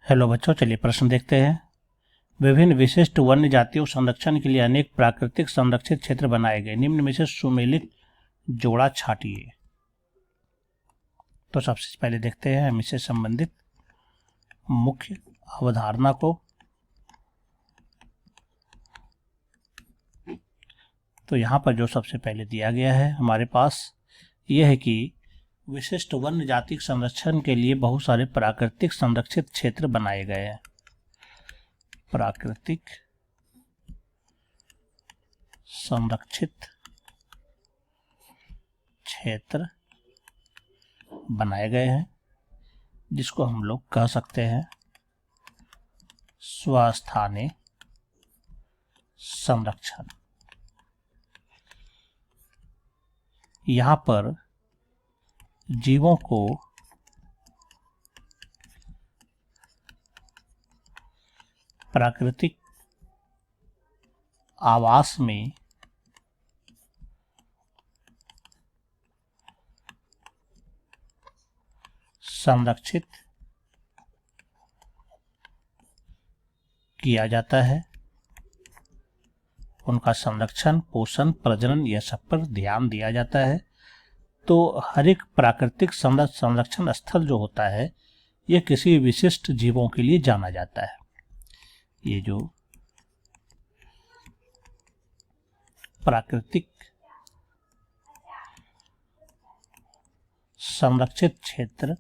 Hello बच्चों, चलिए प्रश्न देखते हैं। विभिन्न विशिष्ट वन्य जातियों संरक्षण के लिए अनेक प्राकृतिक संरक्षित क्षेत्र बनाए गए, निम्न में से सुमेलित जोड़ा छाटिए। तो सबसे पहले देखते हैं हम इससे संबंधित मुख्य अवधारणा को। तो यहाँ पर जो सबसे पहले दिया गया है हमारे पास यह है कि विशिष्ट वन्य जाति संरक्षण के लिए बहुत सारे प्राकृतिक संरक्षित क्षेत्र बनाए गए हैं। प्राकृतिक संरक्षित क्षेत्र बनाए गए हैं, जिसको हम लोग कह सकते हैं स्वस्थानीय संरक्षण। यहाँ पर जीवों को प्राकृतिक आवास में संरक्षित किया जाता है। उनका संरक्षण, पोषण, प्रजनन, यह सब पर ध्यान दिया जाता है। तो हर एक प्राकृतिक संरक्षण स्थल जो होता है यह किसी विशिष्ट जीवों के लिए जाना जाता है। ये जो प्राकृतिक संरक्षित क्षेत्र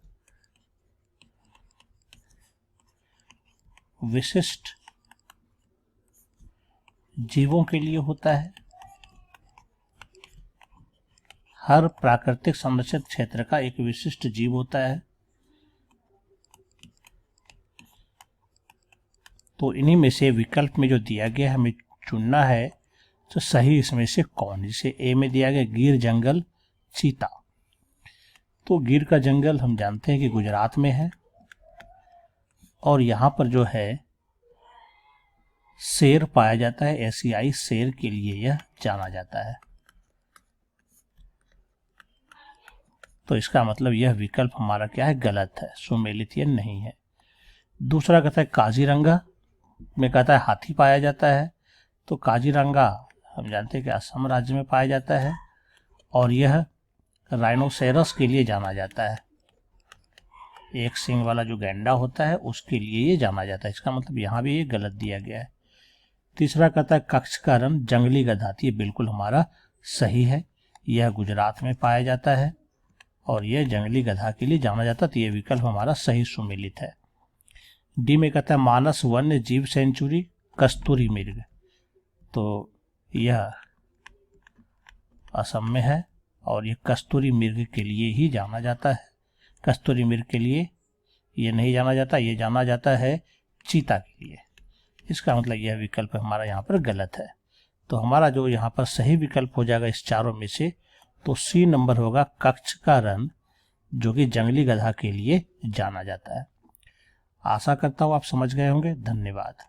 विशिष्ट जीवों के लिए होता है। हर प्राकृतिक संरक्षित क्षेत्र का एक विशिष्ट जीव होता है। तो इन्हीं में से विकल्प में जो दिया गया हमें चुनना है तो सही इसमें से कौन। जिसे ए में दिया गया गिर जंगल चीता। तो गिर का जंगल हम जानते हैं कि गुजरात में है, और यहाँ पर जो है शेर पाया जाता है। एशियाई शेर के लिए यह जाना जाता है। तो इसका मतलब यह विकल्प हमारा क्या है, गलत है, सुमेलित यह नहीं है। दूसरा कहता है काजीरंगा में कहता है हाथी पाया जाता है। तो काजीरंगा हम जानते हैं कि असम राज्य में पाया जाता है, और यह राइनोसेरस के लिए जाना जाता है। एक सींग वाला जो गैंडा होता है उसके लिए ये जाना जाता है। इसका मतलब यहाँ भी ये गलत दिया गया है। तीसरा कहता है कच्छ का रण जंगली गधा। ये बिल्कुल हमारा सही है। यह गुजरात में पाया जाता है और यह जंगली गधा के लिए जाना जाता है। तो यह विकल्प हमारा सही सुमेलित है। डी में कहता है मानस वन्य जीव सेंचुरी कस्तूरी मृग। तो यह असम में है और यह कस्तूरी मृग के लिए ही जाना जाता है। कस्तूरी मृग के लिए यह नहीं जाना जाता, यह जाना जाता है चीता के लिए। इसका मतलब यह विकल्प हमारा यहाँ पर गलत है। तो हमारा जो यहाँ पर सही विकल्प हो जाएगा इस चारों में से, तो सी नंबर होगा कच्छ का रण, जो कि जंगली गधा के लिए जाना जाता है। आशा करता हूँ आप समझ गए होंगे। धन्यवाद।